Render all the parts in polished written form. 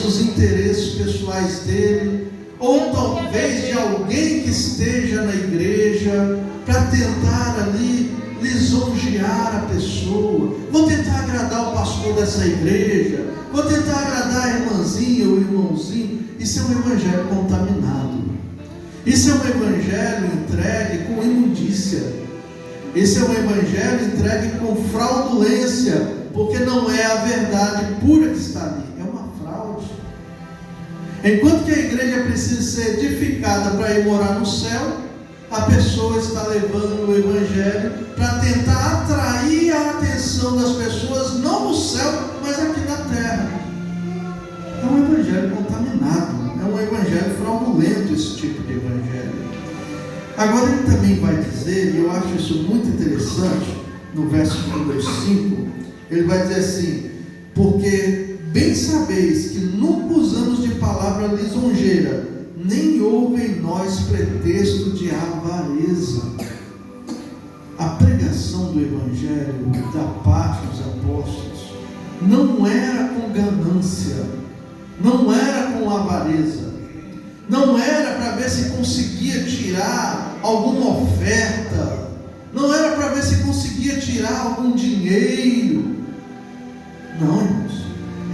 dos interesses pessoais dele, ou talvez de alguém que esteja na igreja, para tentar ali lisonjear a pessoa. Vou tentar agradar o pastor dessa igreja, vou tentar agradar a irmãzinha ou o irmãozinho. Isso é um evangelho contaminado. Isso é um evangelho entregue com imundícia. Esse é um evangelho entregue com fraudulência, porque não é a verdade pura que está ali, é uma fraude. Enquanto que a igreja precisa ser edificada para ir morar no céu, a pessoa está levando o evangelho para tentar atrair a atenção das pessoas, não no céu, mas aqui na terra. É um evangelho contaminado, é um evangelho fraudulento, esse tipo de evangelho. Agora ele também vai dizer, e eu acho isso muito interessante, no verso 5, ele vai dizer assim: porque bem sabeis que nunca usamos de palavra lisonjeira, nem houve em nós pretexto de avareza. A pregação do evangelho da parte dos apóstolos não era com ganância, não era com avareza, não era para ver se conseguia tirar alguma oferta, não era para ver se conseguia tirar algum dinheiro. Não, irmãos,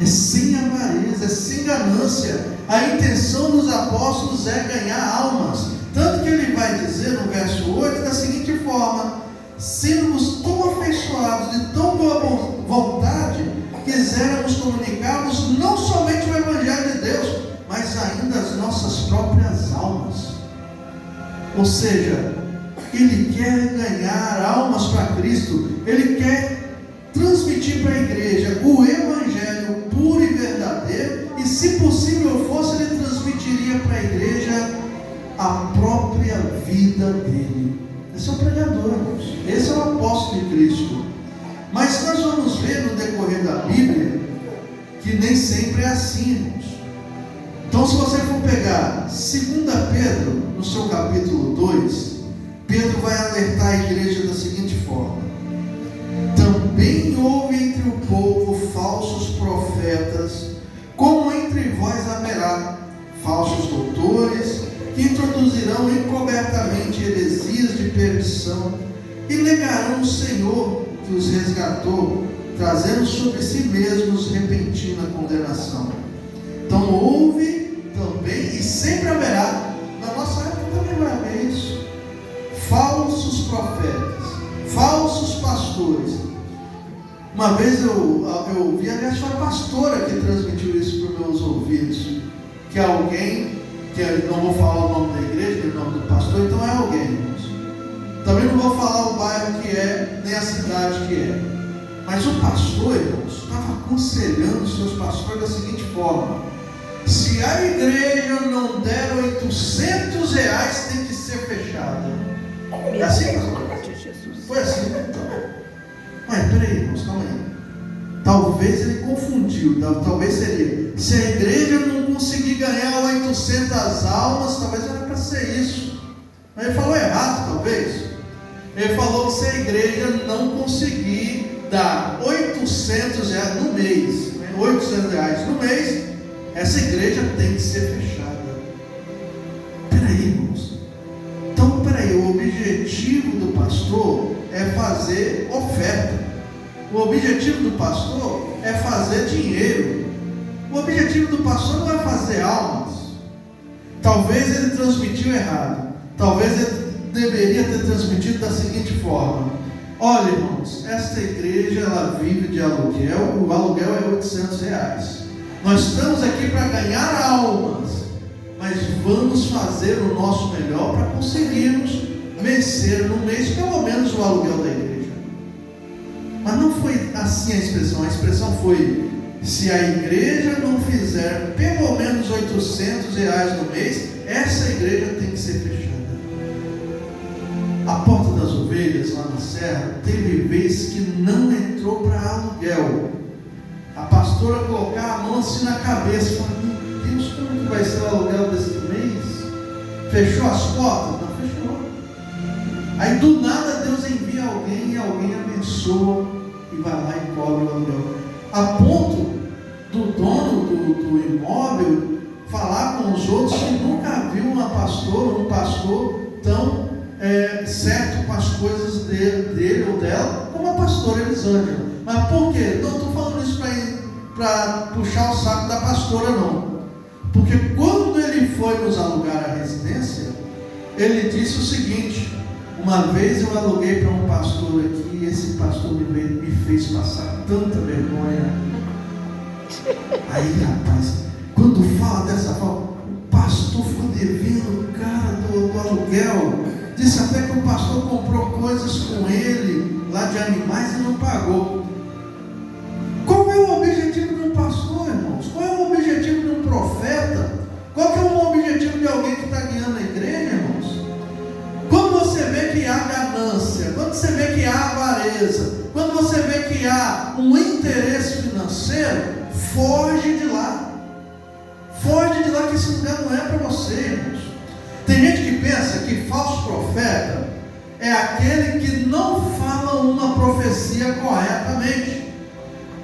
é sem avareza, é sem ganância. A intenção dos apóstolos é ganhar almas. Tanto que ele vai dizer no verso 8 da seguinte forma: sendo-nos tão afeiçoados de tão boa vontade, quiséramos comunicar-vos não somente o evangelho de Deus, mas ainda as nossas próprias almas. Ou seja, ele quer ganhar almas para Cristo, ele quer transmitir para a igreja o evangelho puro e verdadeiro, e se possível fosse, ele transmitiria para a igreja a própria vida dele. Esse é o pregador, irmãos. Esse é o apóstolo de Cristo. Mas nós vamos ver no decorrer da Bíblia que nem sempre é assim, irmãos. Então, se você for pegar 2 Pedro, no seu capítulo 2, Pedro vai alertar a igreja da seguinte forma: também houve entre o povo falsos profetas, como entre vós haverá falsos doutores, que introduzirão encobertamente heresias de perdição, e negarão o Senhor que os resgatou, trazendo sobre si mesmos repentina condenação. Então houve também, e sempre haverá, na nossa época também vai haver isso, falsos profetas, falsos pastores. Uma vez eu vi, aliás, foi a pastora que transmitiu isso para os meus ouvidos, que alguém, que eu não vou falar o nome da igreja, o nome do pastor, então é alguém, irmãos. Também não vou falar o bairro que é, nem a cidade que é. Mas o pastor, irmãos, estava aconselhando os seus pastores da seguinte forma: se a igreja não der R$800, tem que ser fechada. É assim, pastor? Foi assim, então. Mas peraí, irmãos, calma aí. Talvez ele confundiu. Talvez seria: se a igreja não conseguir ganhar 800 almas, talvez era para ser isso. Mas ele falou errado, talvez. Ele falou que se a igreja não conseguir dar R$800 no mês, né, R$800 no mês, essa igreja tem que ser fechada. Peraí, irmãos. Então, peraí, o objetivo do pastor é fazer oferta. O objetivo do pastor é fazer dinheiro. O objetivo do pastor não é fazer almas. Talvez ele transmitiu errado. Talvez ele deveria ter transmitido da seguinte forma: olha, irmãos, esta igreja ela vive de aluguel, o aluguel é R$800. Nós estamos aqui para ganhar almas, mas vamos fazer o nosso melhor para conseguirmos vencer no mês pelo menos o aluguel da igreja. Mas não foi assim a expressão foi: se a igreja não fizer pelo menos R$800 no mês, essa igreja tem que ser fechada. A Porta das Ovelhas, lá na Serra, teve vez que não entrou para aluguel. A pastora colocar a mão assim na cabeça, falando: meu Deus, como que vai ser o aluguel desse mês? Fechou as portas? Não fechou. Aí do nada Deus envia alguém, e alguém abençoa e vai lá e cobra o aluguel. A ponto do dono do imóvel, falar com os outros que nunca viu uma pastora, um pastor tão certo com as coisas dele ou dela, como a pastora Elisângela. Mas por quê? Não estou falando isso para puxar o saco da pastora, não. Porque quando ele foi nos alugar a residência, ele disse o seguinte: uma vez eu aluguei para um pastor aqui, e esse pastor me fez passar tanta vergonha. Aí, rapaz, quando fala dessa forma, o pastor ficou devendo o cara do aluguel. Disse até que o pastor comprou coisas com ele, lá de animais, e não pagou. Qual é o objetivo de um pastor, irmãos? Qual é o objetivo de um profeta? Qual é o objetivo de alguém que está guiando a igreja, irmãos? Quando você vê que há ganância, quando você vê que há avareza, quando você vê que há um interesse financeiro, foge de lá. Foge de lá, que esse lugar não é para você, irmãos. Tem gente que pensa que falso profeta é aquele que não fala uma profecia corretamente.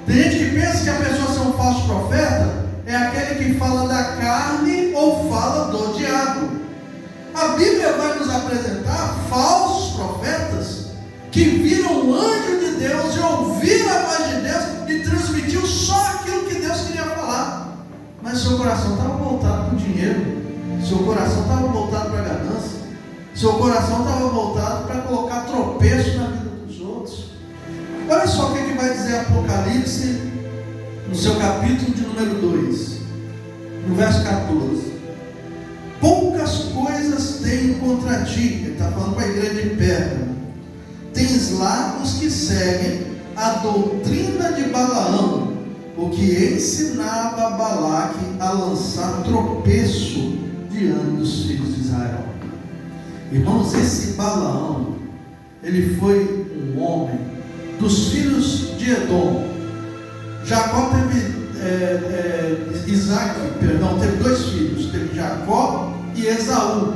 Tem gente que pensa que a pessoa ser um falso profeta é aquele que fala da carne ou fala do diabo. A Bíblia vai nos apresentar falsos profetas que viram o anjo de Deus e ouviram a voz de Deus e transmitiu só aquilo que Deus queria falar. Mas seu coração estava voltado para o dinheiro, seu coração estava voltado para a ganância, seu coração estava voltado para colocar tropeço na vida dos outros. Olha só o que vai dizer Apocalipse, no seu capítulo de número 2, no verso 14. Poucas coisas tenho contra ti, ele está falando para a igreja de Pérgamo. Tens lá os que seguem a doutrina de Balaão, o que ensinava Balaque a lançar tropeço diante dos filhos de Israel. Irmãos, esse Balaão, ele foi um homem dos filhos de Edom. Jacó teve teve 2 filhos, teve Jacó e Esaú.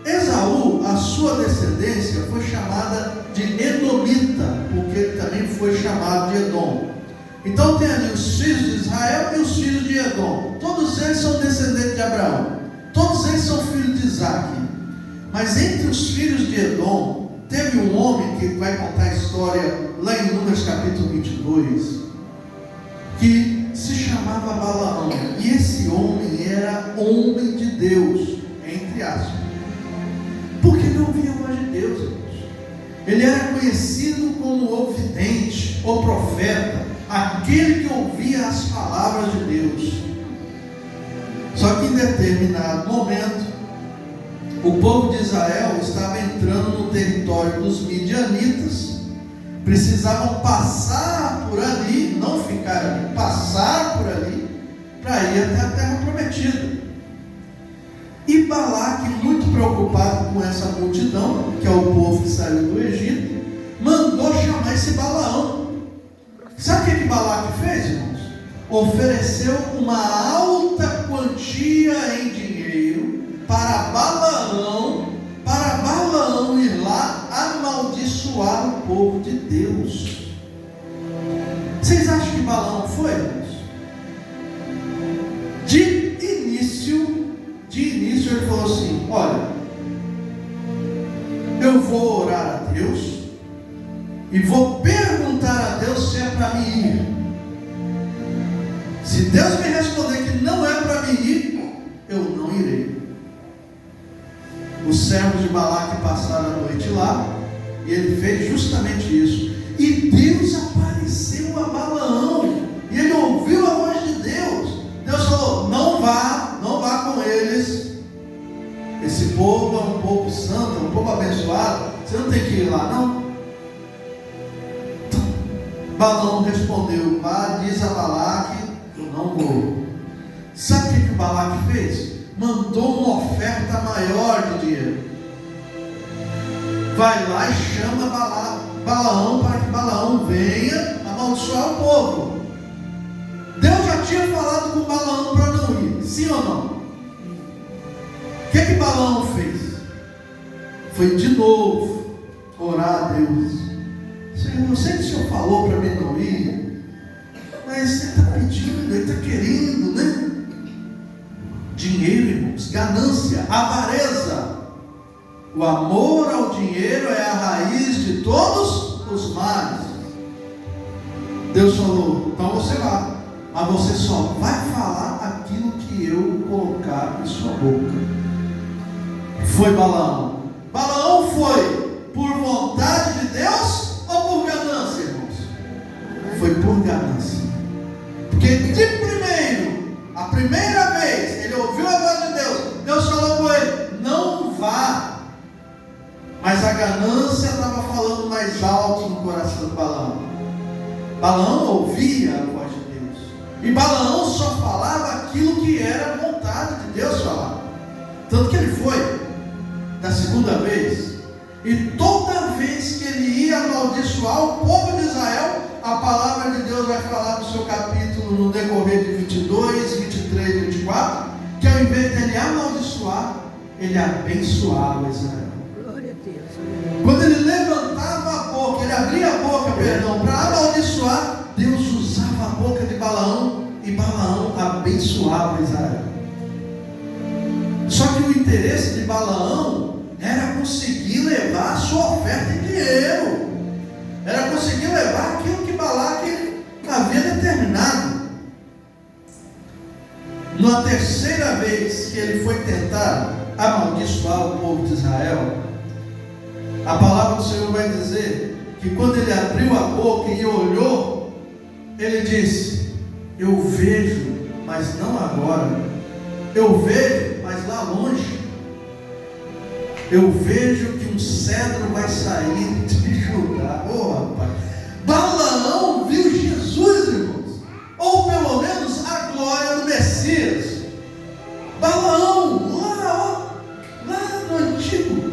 Esaú, a sua descendência foi chamada de Edomita, porque ele também foi chamado de Edom. Então tem ali os filhos de Israel e os filhos de Edom. Todos eles são descendentes de Abraão. Todos eles são filhos de Isaac. Mas entre os filhos de Edom, teve um homem que vai contar a história lá em Números capítulo 22, que se chamava Balaão. E esse homem era homem de Deus, entre aspas, porque não ouvia a voz de Deus, irmãos. Ele era conhecido como o vidente, o profeta, aquele que ouvia as palavras de Deus. Só que em determinado momento, o povo de Israel estava entrando no território dos midianitas. Precisavam passar por ali, não ficar ali, passar por ali, para ir até a terra prometida. E Balaque, muito preocupado com essa multidão, que é o povo que saiu do Egito, mandou chamar esse Balaão. Sabe o que Balaque fez, irmãos? Ofereceu uma alta quantia em dinheiro para Balaão ir lá amaldiçoar o povo de Deus. Vocês acham que Balaão foi, irmãos? De início ele falou assim: olha, eu vou orar a Deus e vou perguntar a Deus se é para mim ir. Se Deus me responder que não é para mim ir, eu não irei. Os servos de Balaque passaram a noite lá, e ele fez justamente isso. E Deus apareceu a Balaão, e ele ouviu a voz de Deus. Deus falou: não vá com eles. Esse povo é um povo santo, é um povo abençoado, você não tem que ir lá, não. Balaão respondeu: vá, diz a Balaque, eu não vou. Sabe o que Balaque fez? Mandou uma oferta maior de dinheiro. Vai lá e chama Balaão para que Balaão venha amaldiçoar o povo. Deus já tinha falado com Balaão para não ir, sim ou não? O que Balaão fez? Foi de novo orar a Deus: Senhor, eu sei que o Senhor falou para mim não ir, mas Ele está pedindo, Ele está querendo, né? Dinheiro, irmãos, ganância, avareza. O amor ao dinheiro é a raiz de todos os males. Deus falou: então você vai, mas você só vai falar aquilo que eu colocar em sua boca. Foi Balaão. Balaão foi por vontade de Deus ou por ganância, irmãos? Foi por ganância. Porque de primeiro, a primeira vez, ele ouviu a voz de Deus. Deus falou com ele: não vá. Mas a ganância estava falando mais alto no coração de Balaão. Balaão ouvia a voz de Deus. E Balaão só falava aquilo que era vontade de Deus falar. Tanto que ele foi da segunda vez. E toda vez que ele ia amaldiçoar o povo de Israel, a palavra de Deus vai falar no seu capítulo, no decorrer de 22, 23 e 24, que ao invés de ele amaldiçoar, ele abençoava Israel. Quando ele levantava a boca, ele abria a boca, para amaldiçoar, Deus usava a boca de Balaão e Balaão abençoava Israel. Só que o interesse de Balaão era conseguir levar a sua oferta em dinheiro, era conseguir levar aquilo que Balaque havia determinado. Na terceira vez que ele foi tentar amaldiçoar o povo de Israel, a palavra do Senhor vai dizer que quando ele abriu a boca e olhou, ele disse: eu vejo, mas não agora. Eu vejo, mas lá longe. Eu vejo que um cedro vai sair de Judá. Oh, rapaz! Balaão viu Jesus, irmãos, ou pelo menos a glória do Messias. Balaão, lá no antigo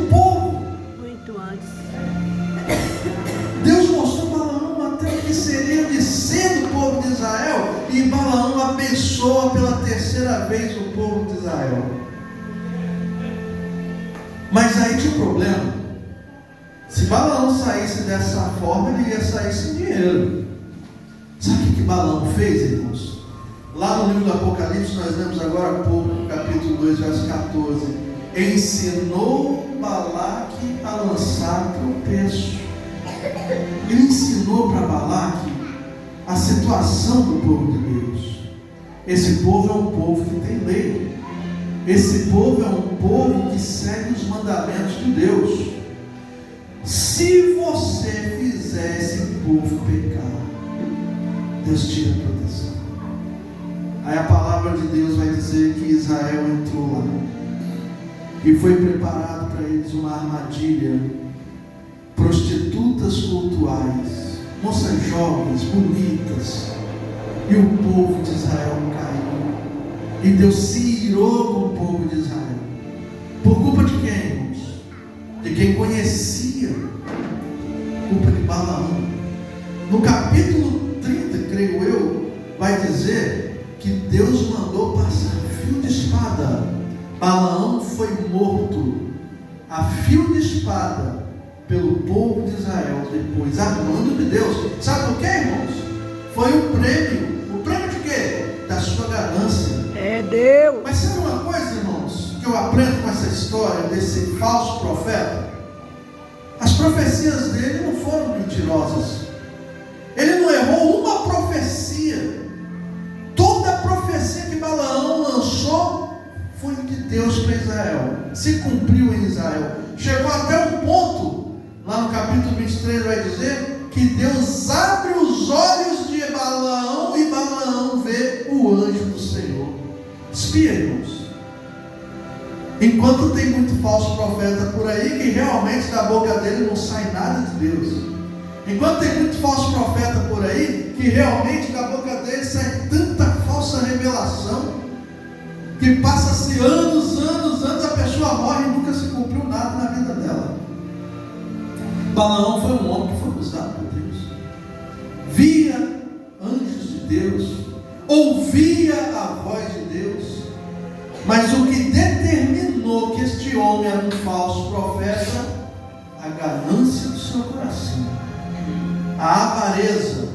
povo, muito antes, Deus mostrou Balaão até o que seria de ser do povo de Israel, e Balaão abençoa pela terceira vez o povo de Israel. Mas aí tinha um problema. Se Balaão saísse dessa forma, ele ia sair sem dinheiro. Sabe o que Balaão fez, irmãos? Lá no livro do Apocalipse, nós lemos agora há pouco, capítulo 2, verso 14. Ensinou Balaque a lançar tropeço. Ele ensinou para Balaque a situação do povo de Deus. Esse povo é um povo que tem lei. Esse povo é um povo que segue os mandamentos de Deus. Se você fizer esse povo pecar, Deus tira a proteção. Aí a palavra de Deus vai dizer que Israel entrou lá e foi preparado para eles uma armadilha. Prostitutas cultuais, moças jovens, bonitas, e o povo de Israel caiu. E Deus se irou com o povo de Israel. Por culpa de quem, irmãos? De quem conhecia. Culpa de Balaão. No capítulo 30, creio eu, vai dizer que Deus mandou passar fio de espada. Balaão foi morto a fio de espada pelo povo de Israel depois, a mando de Deus. Sabe por quê, irmãos? Foi o prêmio. O prêmio de quê? Da sua ganância. É Deus. Mas sabe uma coisa, irmãos, que eu aprendo com essa história desse falso profeta? As profecias dele não foram mentirosas. Ele não errou uma profecia. Toda a profecia que Balaão lançou foi de Deus para Israel. Se cumpriu em Israel. Chegou até um ponto, lá no capítulo 23 vai dizer que Deus abre os olhos de Balaão e Balaão vê o anjo do Senhor. Espia, irmãos. Enquanto tem muito falso profeta por aí, que realmente da boca dele não sai nada de Deus. Enquanto tem muito falso profeta por aí, que realmente da boca dele sai tanta falsa revelação, que passa-se anos, a pessoa morre e nunca se cumpriu nada na vida dela. Balaão foi um homem que foi usado por Deus. Via anjos de Deus, ouvia a voz de Deus, mas o que determinou que este homem era um falso profeta, a ganância do seu coração, a avareza,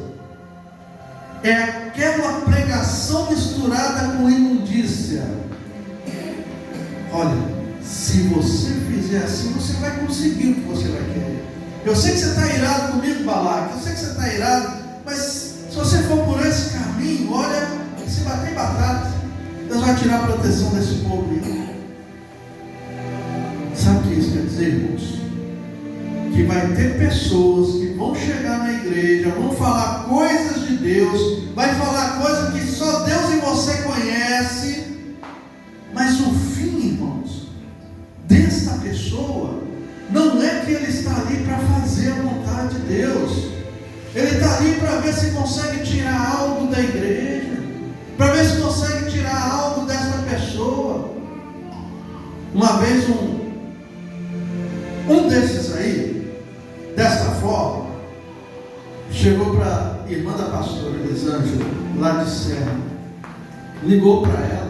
é aquela pregação misturada com imundícia. sincero. Olha, se você fizer assim, você vai conseguir o que você vai querer. Eu sei que você está irado comigo, Balaque, eu sei que você está irado, mas se você for por esse caminho, olha, se bater batata, Deus vai tirar a proteção desse povo aí. Sabe o que isso quer dizer, irmãos? Que vai ter pessoas que vão chegar na igreja, vão falar coisas de Deus, vai falar coisas que só Deus e você conhece, mas o fim, irmãos, desta pessoa não é que ele está ali para fazer a vontade de Deus. Ele está ali para ver se consegue tirar algo da igreja, para ver se consegue tirar algo dessa pessoa. Uma vez um desses aí, desta forma, chegou para a irmã da pastora Elisângela, lá de Serra, ligou para ela